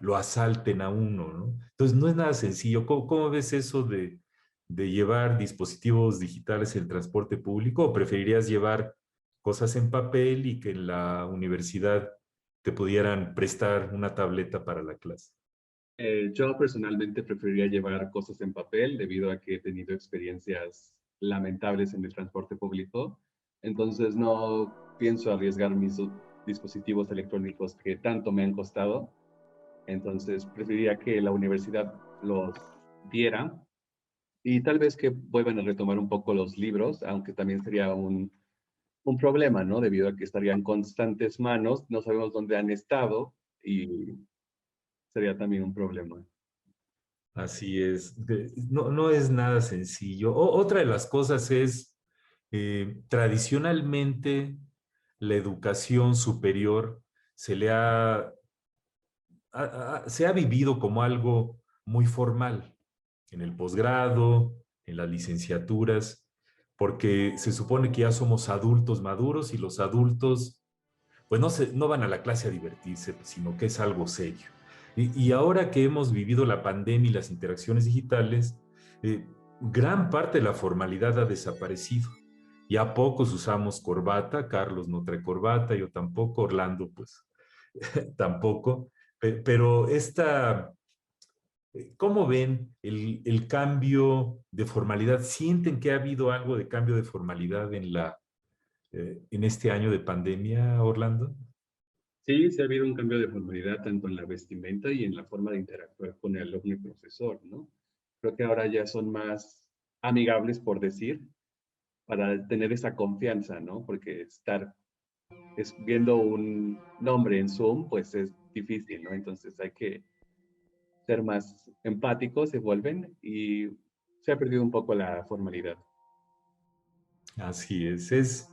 lo asalten a uno, ¿no? Entonces no es nada sencillo. ¿Cómo ves eso de llevar dispositivos digitales en el transporte público o preferirías llevar cosas en papel y que en la universidad te pudieran prestar una tableta para la clase? Yo personalmente preferiría llevar cosas en papel debido a que he tenido experiencias lamentables en el transporte público. Entonces no pienso arriesgar mis dispositivos electrónicos que tanto me han costado. Entonces preferiría que la universidad los diera y tal vez que vuelvan a retomar un poco los libros, aunque también sería un problema, ¿no? Debido a que estarían en constantes manos, no sabemos dónde han estado y sería también un problema. Así es. No es nada sencillo. Otra de las cosas es, tradicionalmente, la educación superior se le se ha vivido como algo muy formal en el posgrado, en las licenciaturas, porque se supone que ya somos adultos maduros y los adultos pues no van a la clase a divertirse, sino que es algo serio. Y ahora que hemos vivido la pandemia y las interacciones digitales, gran parte de la formalidad ha desaparecido. Ya pocos usamos corbata, Carlos no trae corbata, yo tampoco, Orlando pues tampoco, pero ¿cómo ven el cambio de formalidad? ¿Sienten que ha habido algo de cambio de formalidad en este año de pandemia, Orlando? Sí, sí ha habido un cambio de formalidad tanto en la vestimenta y en la forma de interactuar con el alumno y profesor, ¿no? Creo que ahora ya son más amigables, por decir, para tener esa confianza, ¿no? Porque viendo un nombre en Zoom, pues es difícil, ¿no? Entonces hay que ser más empáticos, se vuelven, y se ha perdido un poco la formalidad. Así es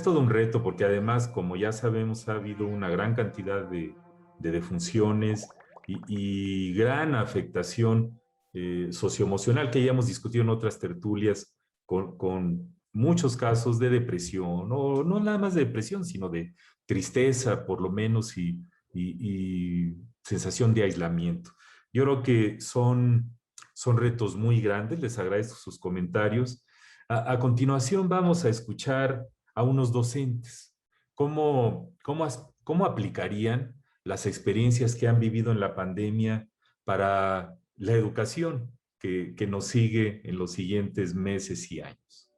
todo un reto porque además, como ya sabemos, ha habido una gran cantidad de defunciones y gran afectación socioemocional que ya hemos discutido en otras tertulias con muchos casos de depresión, o no nada más de depresión, sino de tristeza por lo menos y sensación de aislamiento. Yo creo que son retos muy grandes, les agradezco sus comentarios. A continuación vamos a escuchar a unos docentes. ¿Cómo aplicarían las experiencias que han vivido en la pandemia para la educación que nos sigue en los siguientes meses y años?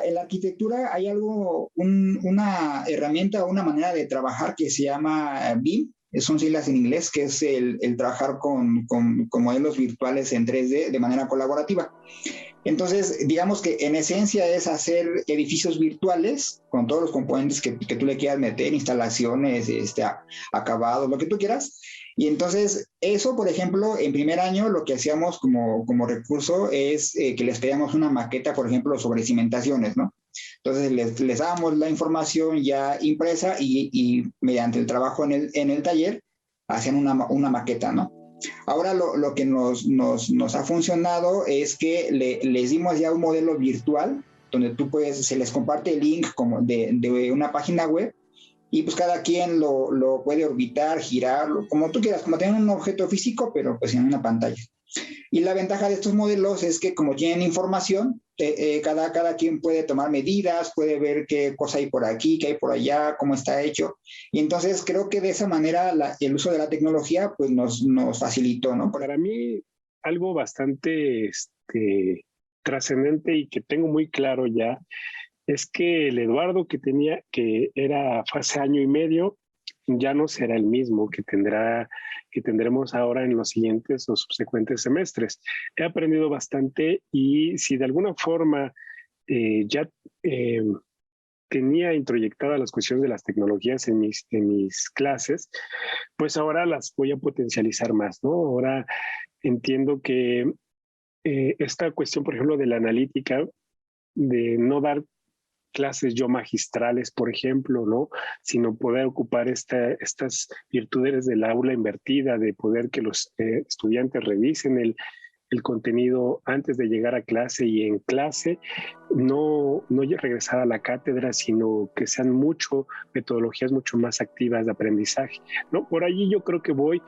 En la arquitectura hay una herramienta, una manera de trabajar que se llama BIM, son siglas en inglés, que es el trabajar con modelos virtuales en 3D de manera colaborativa. Entonces, digamos que en esencia es hacer edificios virtuales con todos los componentes que tú le quieras meter, instalaciones, acabados, lo que tú quieras. Y entonces, eso, por ejemplo, en primer año lo que hacíamos como recurso es que les pedíamos una maqueta, por ejemplo, sobre cimentaciones, ¿no? Entonces, les dábamos la información ya impresa y mediante el trabajo en el taller, hacían una maqueta, ¿no? Ahora lo que nos ha funcionado es que les dimos ya un modelo virtual donde se les comparte el link como de una página web y pues cada quien lo puede orbitar, girar, como tú quieras, como tener un objeto físico, pero pues en una pantalla. Y la ventaja de estos modelos es que como tienen información, cada quien puede tomar medidas, puede ver qué cosa hay por aquí, qué hay por allá, cómo está hecho. Y entonces creo que de esa manera el uso de la tecnología pues nos facilitó, ¿no? Para mí, algo bastante trascendente y que tengo muy claro ya, es que el Eduardo que era hace año y medio, ya no será el mismo que tendremos ahora en los siguientes o subsecuentes semestres. He aprendido bastante y si de alguna forma ya tenía introyectadas las cuestiones de las tecnologías en mis clases, pues ahora las voy a potencializar más, ¿no? Ahora entiendo que esta cuestión, por ejemplo, de la analítica, de no dar clases yo magistrales, por ejemplo, ¿no? Sino poder ocupar estas virtudes del aula invertida, de poder que los estudiantes revisen el contenido antes de llegar a clase y en clase, no regresar a la cátedra, sino que sean metodologías mucho más activas de aprendizaje, ¿no? Por allí yo creo que voy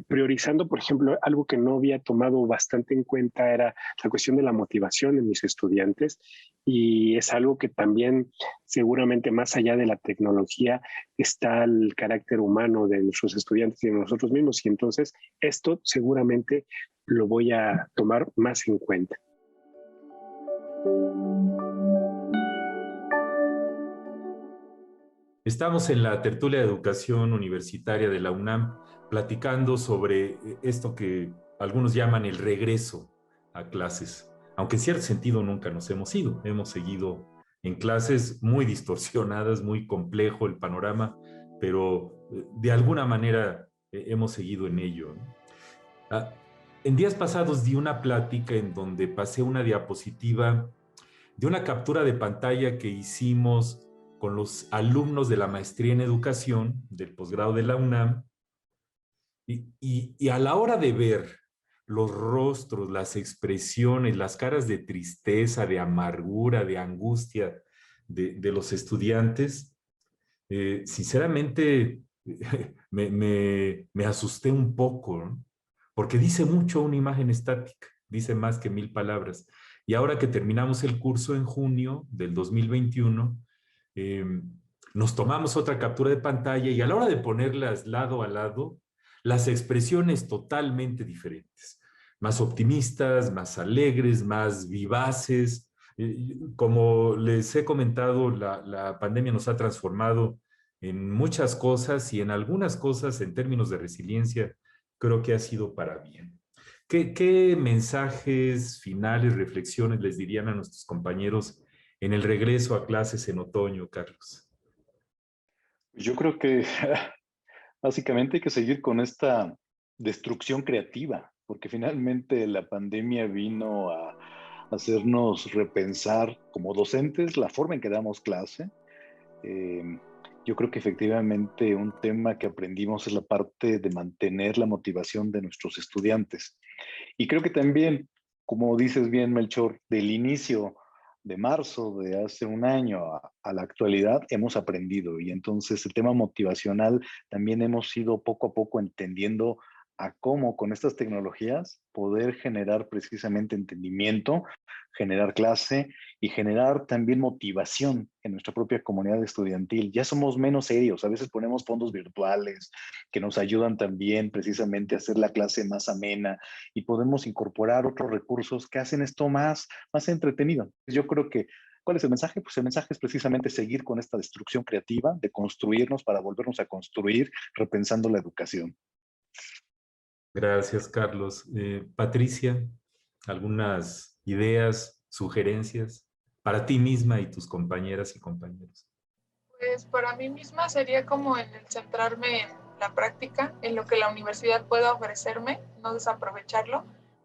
priorizando, por ejemplo, algo que no había tomado bastante en cuenta era la cuestión de la motivación en mis estudiantes, y es algo que también seguramente más allá de la tecnología está el carácter humano de nuestros estudiantes y de nosotros mismos, y entonces esto seguramente lo voy a tomar más en cuenta. Estamos en la tertulia de educación universitaria de la UNAM platicando sobre esto que algunos llaman el regreso a clases, aunque en cierto sentido nunca nos hemos ido, hemos seguido en clases muy distorsionadas, muy complejo el panorama, pero de alguna manera hemos seguido en ello, ¿no? En días pasados di una plática en donde pasé una diapositiva de una captura de pantalla que hicimos con los alumnos de la maestría en educación del posgrado de la UNAM, y a la hora de ver los rostros, las expresiones, las caras de tristeza, de amargura, de angustia de los estudiantes, sinceramente me asusté un poco, ¿no? Porque dice mucho una imagen estática, dice más que 1000 palabras. Y ahora que terminamos el curso en junio del 2021, nos tomamos otra captura de pantalla y a la hora de ponerlas lado a lado, las expresiones totalmente diferentes, más optimistas, más alegres, más vivaces. Como les he comentado, la pandemia nos ha transformado en muchas cosas y en algunas cosas, en términos de resiliencia, creo que ha sido para bien. ¿Qué mensajes finales, reflexiones les dirían a nuestros compañeros en el regreso a clases en otoño, Carlos? Yo creo que básicamente hay que seguir con esta destrucción creativa porque finalmente la pandemia vino a hacernos repensar como docentes la forma en que damos clase. Eh, yo creo que efectivamente un tema que aprendimos es la parte de mantener la motivación de nuestros estudiantes. Y creo que también, como dices bien, Melchor, del inicio de marzo de hace un año a la actualidad hemos aprendido, y entonces el tema motivacional también hemos ido poco a poco entendiendo a cómo con estas tecnologías poder generar precisamente entendimiento, generar clase y generar también motivación en nuestra propia comunidad estudiantil. Ya somos menos serios, a veces ponemos fondos virtuales que nos ayudan también precisamente a hacer la clase más amena, y podemos incorporar otros recursos que hacen esto más entretenido. Yo creo que, ¿cuál es el mensaje? Pues el mensaje es precisamente seguir con esta destrucción creativa, de construirnos para volvernos a construir, repensando la educación. Gracias, Carlos. Patricia, ¿algunas ideas, sugerencias para ti misma y tus compañeras y compañeros? Pues para mí misma sería como en el centrarme en la práctica, en lo que la universidad pueda ofrecerme, no desaprovecharlo.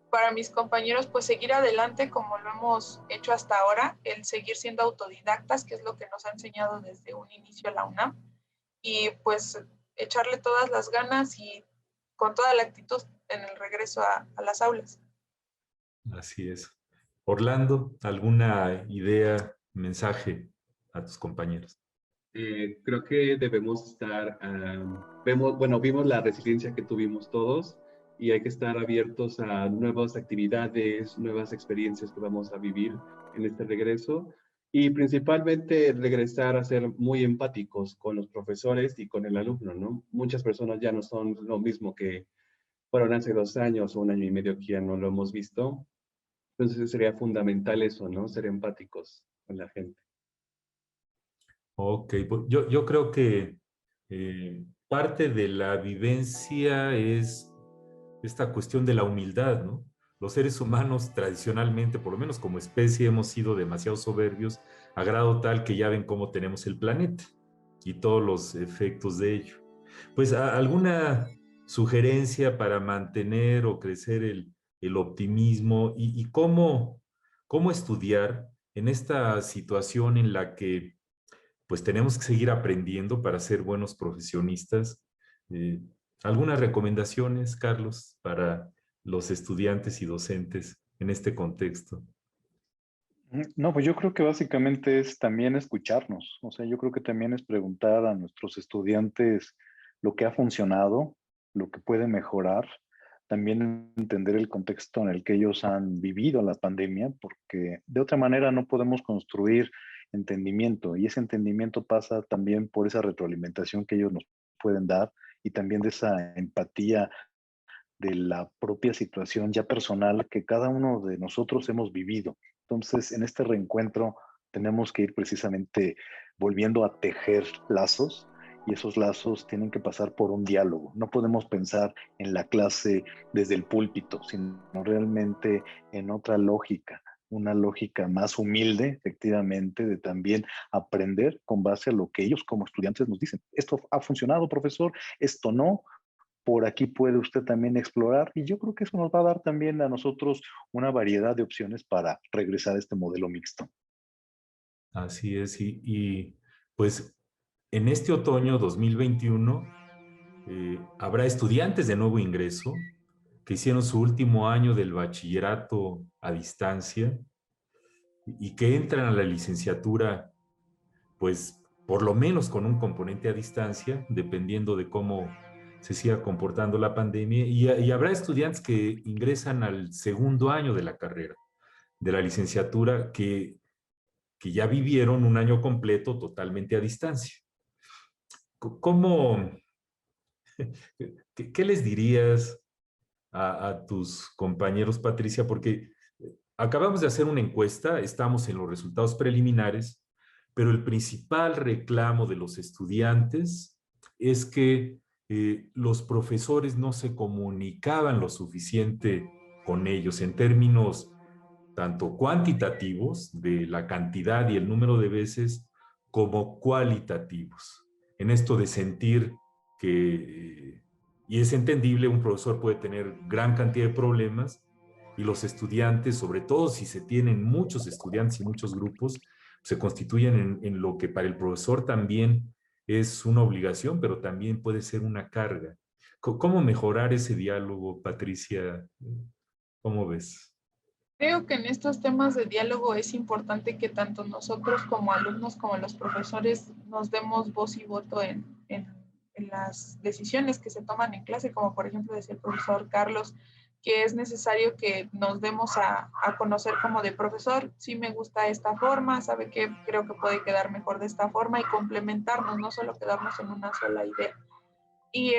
Para mis compañeros, pues seguir adelante como lo hemos hecho hasta ahora, el seguir siendo autodidactas, que es lo que nos ha enseñado desde un inicio la UNAM, y pues echarle todas las ganas y con toda la actitud en el regreso a las aulas. Así es. Orlando, ¿alguna idea, mensaje a tus compañeros? Creo que debemos estar, vimos la resiliencia que tuvimos todos y hay que estar abiertos a nuevas actividades, nuevas experiencias que vamos a vivir en este regreso, y principalmente regresar a ser muy empáticos con los profesores y con el alumno, ¿no? Muchas personas ya no son lo mismo que fueron hace 2 años o 1 año y medio que ya no lo hemos visto. Entonces sería fundamental eso, ¿no? Ser empáticos con la gente. Ok, pues yo creo que parte de la vivencia es esta cuestión de la humildad, ¿no? Los seres humanos tradicionalmente, por lo menos como especie, hemos sido demasiado soberbios a grado tal que ya ven cómo tenemos el planeta y todos los efectos de ello. Pues alguna sugerencia para mantener o crecer el optimismo y cómo estudiar en esta situación en la que pues tenemos que seguir aprendiendo para ser buenos profesionistas. Eh, ¿Algunas recomendaciones, Carlos, para los estudiantes y docentes en este contexto? No, pues yo creo que básicamente es también escucharnos. O sea, yo creo que también es preguntar a nuestros estudiantes lo que ha funcionado, lo que puede mejorar, también entender el contexto en el que ellos han vivido la pandemia, porque de otra manera no podemos construir entendimiento, y ese entendimiento pasa también por esa retroalimentación que ellos nos pueden dar, y también de esa empatía de la propia situación ya personal que cada uno de nosotros hemos vivido. Entonces, en este reencuentro tenemos que ir precisamente volviendo a tejer lazos, y esos lazos tienen que pasar por un diálogo. No podemos pensar en la clase desde el púlpito, sino realmente en otra lógica, una lógica más humilde, efectivamente, de también aprender con base a lo que ellos como estudiantes nos dicen. Esto ha funcionado, profesor, esto no, por aquí puede usted también explorar, y yo creo que eso nos va a dar también a nosotros una variedad de opciones para regresar a este modelo mixto. Así es, pues en este otoño 2021 habrá estudiantes de nuevo ingreso que hicieron su último año del bachillerato a distancia y que entran a la licenciatura, pues por lo menos con un componente a distancia, dependiendo de cómo se siga comportando la pandemia, y habrá estudiantes que ingresan al segundo año de la carrera, de la licenciatura, que ya vivieron un año completo totalmente a distancia. ¿Cómo, qué les dirías a tus compañeros, Patricia? Porque acabamos de hacer una encuesta, estamos en los resultados preliminares, pero el principal reclamo de los estudiantes es que los profesores no se comunicaban lo suficiente con ellos en términos tanto cuantitativos, de la cantidad y el número de veces, como cualitativos, en esto de sentir que y es entendible, un profesor puede tener gran cantidad de problemas y los estudiantes, sobre todo si se tienen muchos estudiantes y muchos grupos, se constituyen en lo que para el profesor también es una obligación, pero también puede ser una carga. ¿Cómo mejorar ese diálogo, Patricia? ¿Cómo ves? Creo que en estos temas de diálogo es importante que tanto nosotros como alumnos como los profesores nos demos voz y voto en las decisiones que se toman en clase, como por ejemplo decía el profesor Carlos, que es necesario que nos demos a conocer como de profesor, sí me gusta esta forma, sabe que creo que puede quedar mejor de esta forma y complementarnos, no solo quedarnos en una sola idea. Y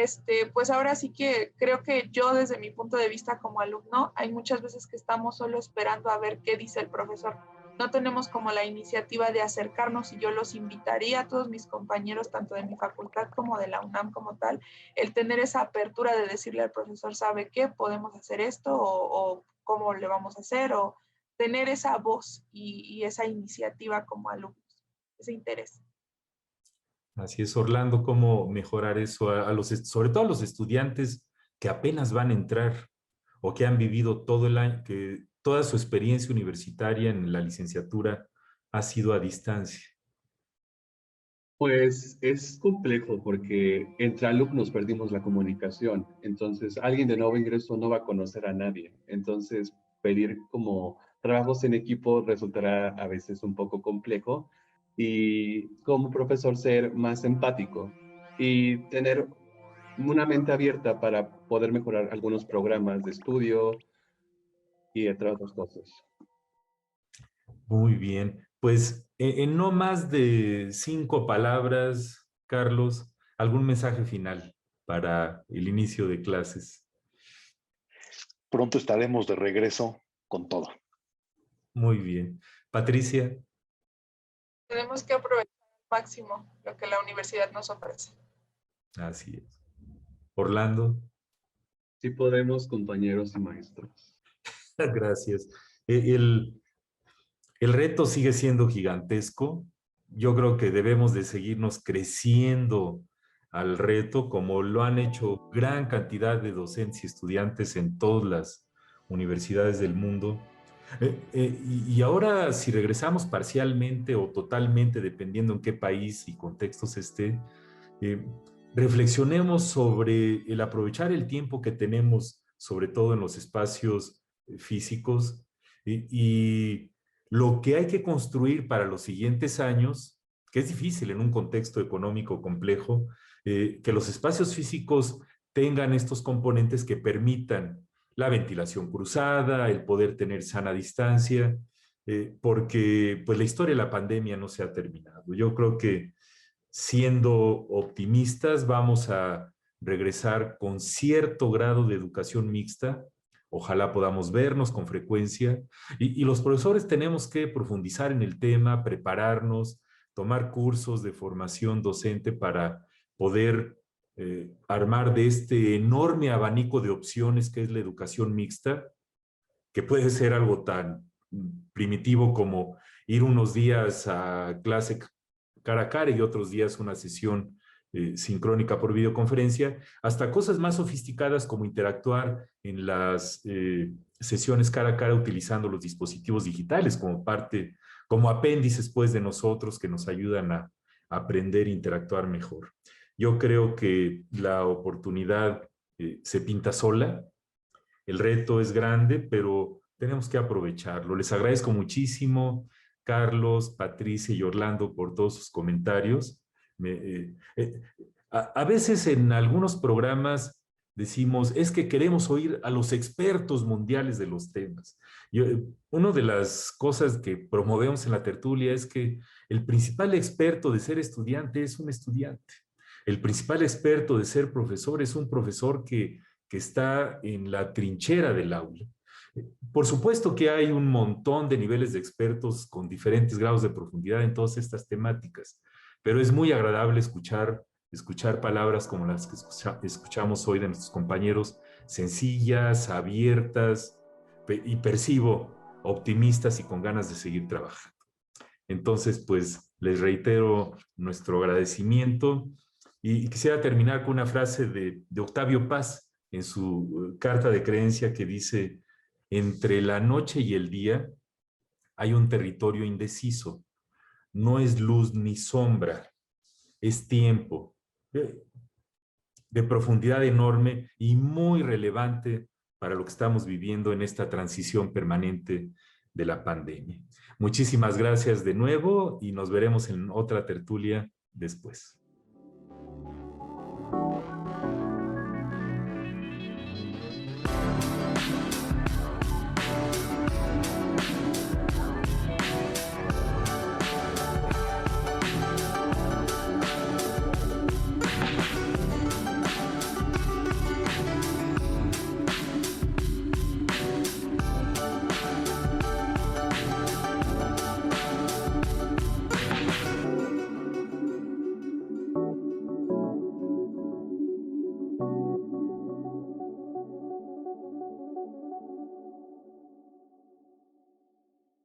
pues ahora sí que creo que yo desde mi punto de vista como alumno, hay muchas veces que estamos solo esperando a ver qué dice el profesor. No tenemos como la iniciativa de acercarnos y yo los invitaría a todos mis compañeros, tanto de mi facultad como de la UNAM como tal, el tener esa apertura de decirle al profesor, ¿sabe qué? ¿Podemos hacer esto? O ¿cómo le vamos a hacer? O tener esa voz y esa iniciativa como alumnos, ese interés. Así es, Orlando, ¿cómo mejorar eso sobre todo a los estudiantes que apenas van a entrar o que han vivido todo el año, que toda su experiencia universitaria en la licenciatura ha sido a distancia? Pues es complejo porque entre alumnos perdimos la comunicación, entonces alguien de nuevo ingreso no va a conocer a nadie, entonces pedir como trabajos en equipo resultará a veces un poco complejo y como profesor ser más empático y tener una mente abierta para poder mejorar algunos programas de estudio y entre otras cosas. Muy bien, pues en no más de 5 palabras, Carlos, ¿algún mensaje final para el inicio de clases? Pronto estaremos de regreso con todo. Muy bien. Patricia. Tenemos que aprovechar al máximo lo que la universidad nos ofrece. Así es. Orlando. Sí podemos, compañeros y maestros. Gracias. El reto sigue siendo gigantesco. Yo creo que debemos de seguirnos creciendo al reto, como lo han hecho gran cantidad de docentes y estudiantes en todas las universidades del mundo. Y ahora, si regresamos parcialmente o totalmente, dependiendo en qué país y contextos esté, eh, reflexionemos sobre el aprovechar el tiempo que tenemos, sobre todo en los espacios físicos, y lo que hay que construir para los siguientes años, que es difícil en un contexto económico complejo, que los espacios físicos tengan estos componentes que permitan la ventilación cruzada, el poder tener sana distancia, porque pues la historia de la pandemia no se ha terminado. Yo creo que siendo optimistas vamos a regresar con cierto grado de educación mixta. Ojalá podamos vernos con frecuencia y los profesores tenemos que profundizar en el tema, prepararnos, tomar cursos de formación docente para poder armar de este enorme abanico de opciones que es la educación mixta, que puede ser algo tan primitivo como ir unos días a clase cara a cara y otros días una sesión sincrónica por videoconferencia, hasta cosas más sofisticadas como interactuar en las sesiones cara a cara utilizando los dispositivos digitales como parte, como apéndices pues de nosotros que nos ayudan a aprender e interactuar mejor. Yo creo que la oportunidad se pinta sola, el reto es grande, pero tenemos que aprovecharlo. Les agradezco muchísimo, Carlos, Patricia y Orlando, por todos sus comentarios. A veces en algunos programas decimos, es que queremos oír a los expertos mundiales de los temas. Una de las cosas que promovemos en la tertulia es que el principal experto de ser estudiante es un estudiante. El principal experto de ser profesor es un profesor que está en la trinchera del aula. Por supuesto que hay un montón de niveles de expertos con diferentes grados de profundidad en todas estas temáticas, pero es muy agradable escuchar palabras como las que escuchamos hoy de nuestros compañeros, sencillas, abiertas, y percibo optimistas y con ganas de seguir trabajando. Entonces, pues les reitero nuestro agradecimiento Y quisiera terminar con una frase de Octavio Paz en su carta de creencia que dice: entre la noche y el día hay un territorio indeciso. No es luz ni sombra, es tiempo de profundidad enorme y muy relevante para lo que estamos viviendo en esta transición permanente de la pandemia. Muchísimas gracias de nuevo y nos veremos en otra tertulia después.